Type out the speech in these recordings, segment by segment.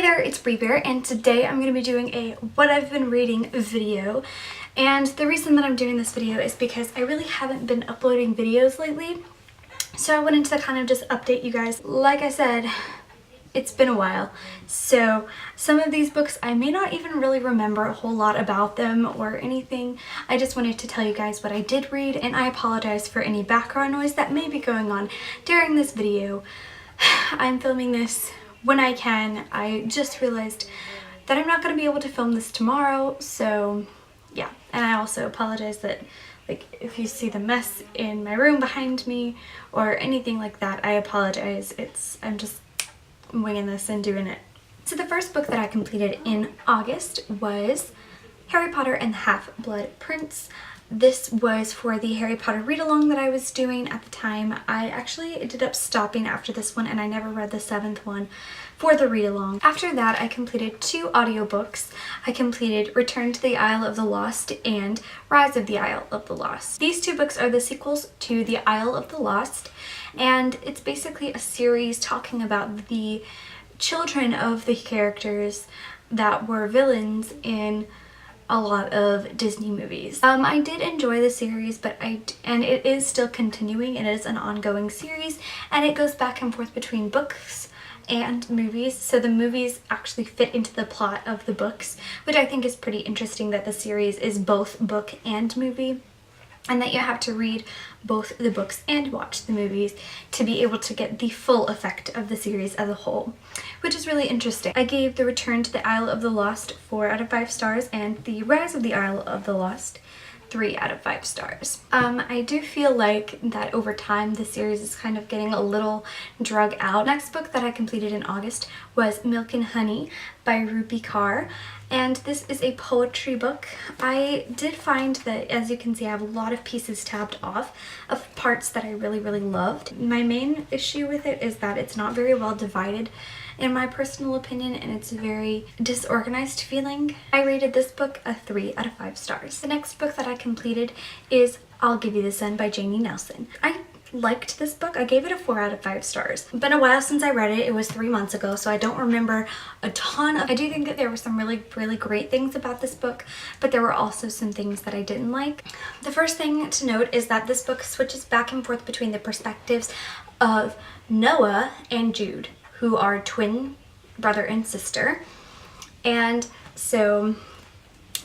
Hey there, it's Brie Bear, and today I'm going to be doing a what I've been reading video. And the reason that I'm doing this video is because I really haven't been uploading videos lately. So I wanted to kind of just update you guys. Like I said, it's been a while. So some of these books I may not even really remember a whole lot about them or anything. I just wanted to tell you guys what I did read, and I apologize for any background noise that may be going on during this video. I'm filming this when I can. I just realized that I'm not going to be able to film this tomorrow, so yeah. And I also apologize that, like, if you see the mess in my room behind me or anything like that, I apologize. I'm just winging this and doing it. So the first book that I completed in August was Harry Potter and the Half-Blood Prince. This was for the Harry Potter read-along that I was doing at the time. I actually ended up stopping after this one, and I never read the 7th one for the read-along. After that, I completed 2 audiobooks. I completed Return to the Isle of the Lost and Rise of the Isle of the Lost. These 2 books are the sequels to The Isle of the Lost, and it's basically a series talking about the children of the characters that were villains in a lot of Disney movies. I did enjoy the series, and it is still continuing. It is an ongoing series, and it goes back and forth between books and movies. So the movies actually fit into the plot of the books, which I think is pretty interesting, that the series is both book and movie, and that you have to read both the books and watch the movies to be able to get the full effect of the series as a whole, which is really interesting. I gave The Return to the Isle of the Lost 4 out of 5 stars and The Rise of the Isle of the Lost 3 out of 5 stars. I do feel like that over time the series is kind of getting a little drug out. Next book that I completed in August was Milk and Honey by Rupi Kaur, and this is a poetry book. I did find that, as you can see, I have a lot of pieces tabbed off of parts that I really loved. My main issue with it is that it's not very well divided, in my personal opinion, and it's very disorganized feeling. I rated this book a 3 out of 5 stars. The next book that I completed is I'll Give You the Sun by Janie Nelson. I liked this book. I gave it a 4 out of 5 stars. It's been a while since I read it. It was 3 months ago, so I don't remember a ton of. I do think that there were some really great things about this book, but there were also some things that I didn't like. The first thing to note is that this book switches back and forth between the perspectives of Noah and Jude, who are twin brother and sister. And so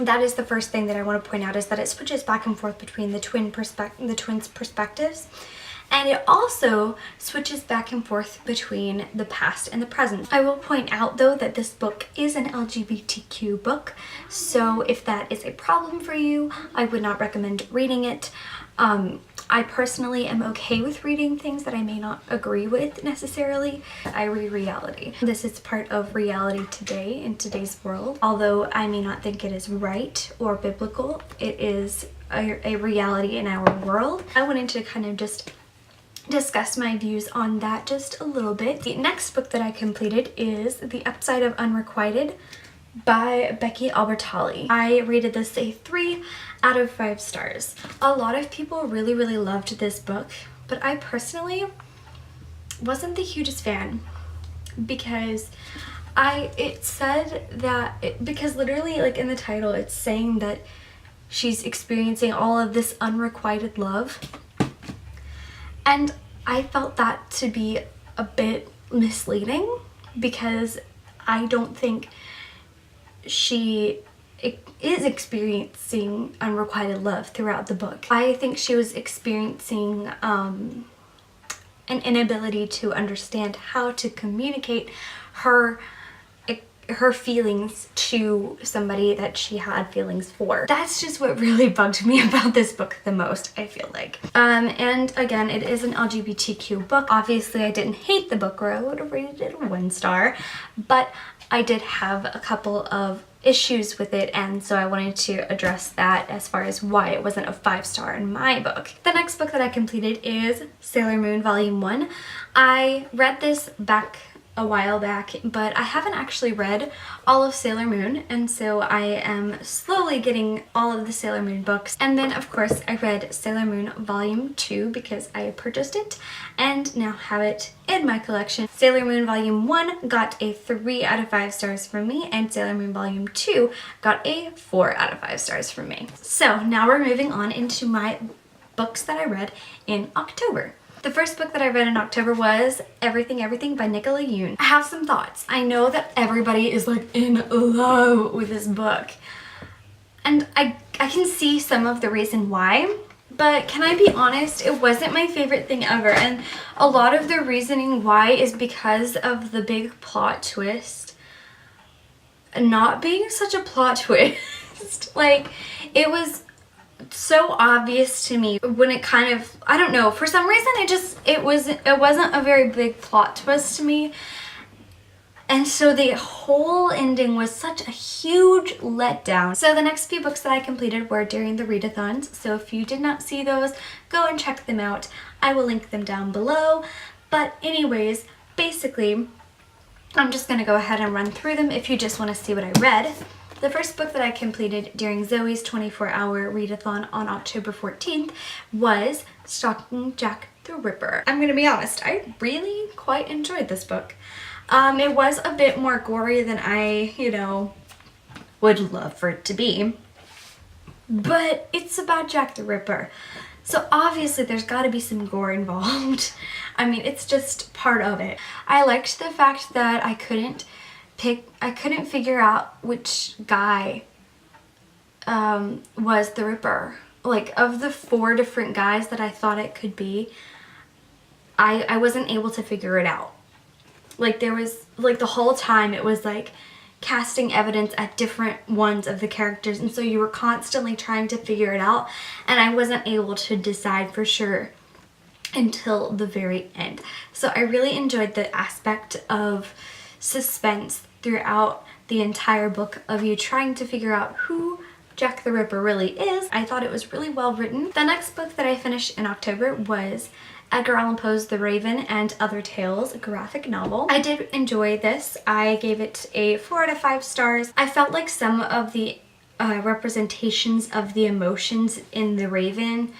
that is the first thing that I want to point out, is that it switches back and forth between the twins' perspectives. And it also switches back and forth between the past and the present. I will point out, though, that this book is an LGBTQ book, so if that is a problem for you, I would not recommend reading it. I personally am okay with reading things that I may not agree with necessarily. I read reality. This is part of reality today, in today's world. Although I may not think it is right or biblical, it is a reality in our world. I wanted to kind of just discuss my views on that just a little bit. The next book that I completed is The Upside of Unrequited by Becky Albertalli. I rated this a 3 out of 5 stars. A lot of people really loved this book, but I personally wasn't the hugest fan, because it said that because literally, like, in the title, it's saying that she's experiencing all of this unrequited love. And I felt that to be a bit misleading, because I don't think she is experiencing unrequited love throughout the book. I think she was experiencing an inability to understand how to communicate her feelings to somebody that she had feelings for. That's just what really bugged me about this book the most, I feel like. And again, it is an LGBTQ book. Obviously, I didn't hate the book, or I would have rated it a 1 star, but I did have a couple of issues with it, and so I wanted to address that as far as why it wasn't a 5 star in my book. The next book that I completed is Sailor Moon Volume 1. I read this back a while back, but I haven't actually read all of Sailor Moon, and so I am slowly getting all of the Sailor Moon books. And then of course I read Sailor Moon Volume 2 because I purchased it and now have it in my collection. Sailor Moon Volume 1 got a 3 out of 5 stars from me, and Sailor Moon Volume 2 got a 4 out of 5 stars from me. So now we're moving on into my books that I read in October. The first book that I read in October was Everything Everything by Nicola Yoon. I have some thoughts. I know that everybody is like in love with this book, and I can see some of the reason why, but can I be honest, it wasn't my favorite thing ever, and a lot of the reasoning why is because of the big plot twist not being such a plot twist. Like, it was so obvious to me when it kind of, I don't know, for some reason it wasn't a very big plot twist to me, and so the whole ending was such a huge letdown. So the next few books that I completed were during the readathons, so if you did not see those, go and check them out. I will link them down below. But anyways, basically I'm just gonna go ahead and run through them if you just want to see what I read. The first book that I completed during Zoe's 24-hour readathon on October 14th was Stalking Jack the Ripper. I'm gonna be honest, I really quite enjoyed this book. It was a bit more gory than I, would love for it to be, but it's about Jack the Ripper, so obviously there's got to be some gore involved. I mean, it's just part of it. I liked the fact that I couldn't figure out which guy was the Ripper. Like, of the 4 different guys that I thought it could be, I wasn't able to figure it out. Like, there was, like, the whole time it was like casting evidence at different ones of the characters, and so you were constantly trying to figure it out, and I wasn't able to decide for sure until the very end. So I really enjoyed the aspect of suspense throughout the entire book, of you trying to figure out who Jack the Ripper really is. I thought it was really well written. The next book that I finished in October was Edgar Allan Poe's The Raven and Other Tales, a graphic novel. I did enjoy this. I gave it a 4 out of 5 stars. I felt like some of the representations of the emotions in The Raven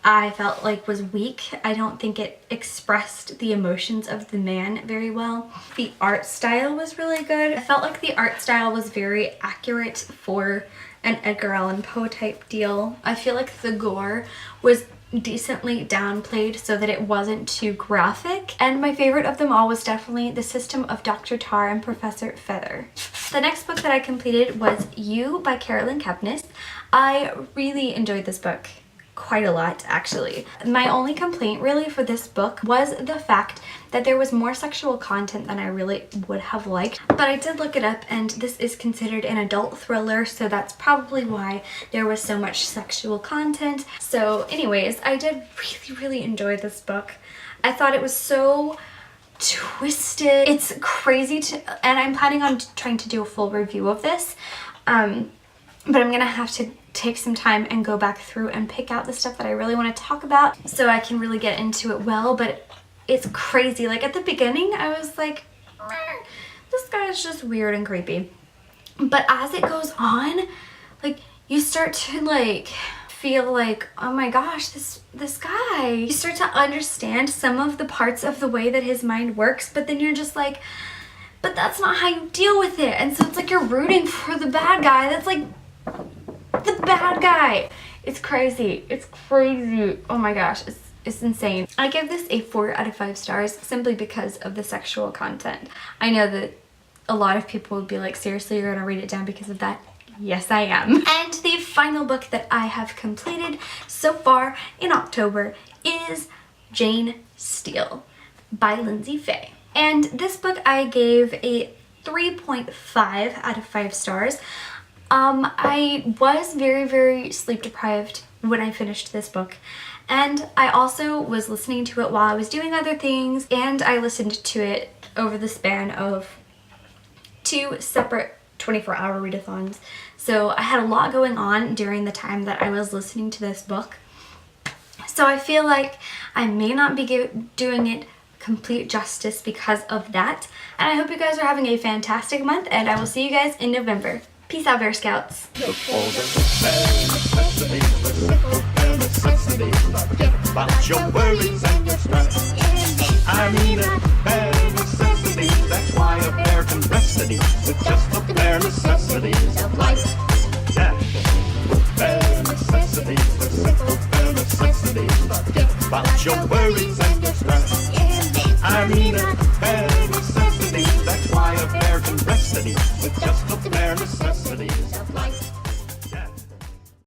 I felt like was weak. I don't think it expressed the emotions of the man very well. The art style was really good. I felt like the art style was very accurate for an Edgar Allan Poe type deal. I feel like the gore was decently downplayed so that it wasn't too graphic, and my favorite of them all was definitely The System of Dr. Tar and Professor Feather. The next book that I completed was You by Carolyn Kepnes. I really enjoyed this book quite a lot, actually. My only complaint really for this book was the fact that there was more sexual content than I really would have liked, but I did look it up and this is considered an adult thriller, so that's probably why there was so much sexual content. So anyways, I did really enjoy this book. I thought it was so twisted. It's crazy and I'm planning on trying to do a full review of this, but I'm gonna have to take some time and go back through and pick out the stuff that I really want to talk about so I can really get into it well. But it's crazy. Like, at the beginning I was like, this guy is just weird and creepy, but as it goes on, like, you start to like feel like, oh my gosh, this guy, you start to understand some of the parts of the way that his mind works, but then you're just like, but that's not how you deal with it. And so it's like you're rooting for the bad guy that's like the bad guy. It's crazy. It's crazy. Oh my gosh, it's insane. I give this a 4 out of 5 stars simply because of the sexual content. I know that a lot of people would be like, seriously, you're gonna read it down because of that? Yes, I am. And the final book that I have completed so far in October is Jane Steele by Lindsay Faye. And this book I gave a 3.5 out of 5 stars. I was very sleep deprived when I finished this book, and I also was listening to it while I was doing other things, and I listened to it over the span of 2 separate 24-hour readathons. So I had a lot going on during the time that I was listening to this book. So I feel like I may not be doing it complete justice because of that. And I hope you guys are having a fantastic month, and I will see you guys in November. Peace out, Bear Scouts. About your worries and your stress. I mean a bare necessity. That's why a bear can rest at ease with just the bare necessities of life. Yeah, bare necessities, the simple bare necessities. About your worries and your stress. I mean a bare necessity. That's why a bear can rest at ease with just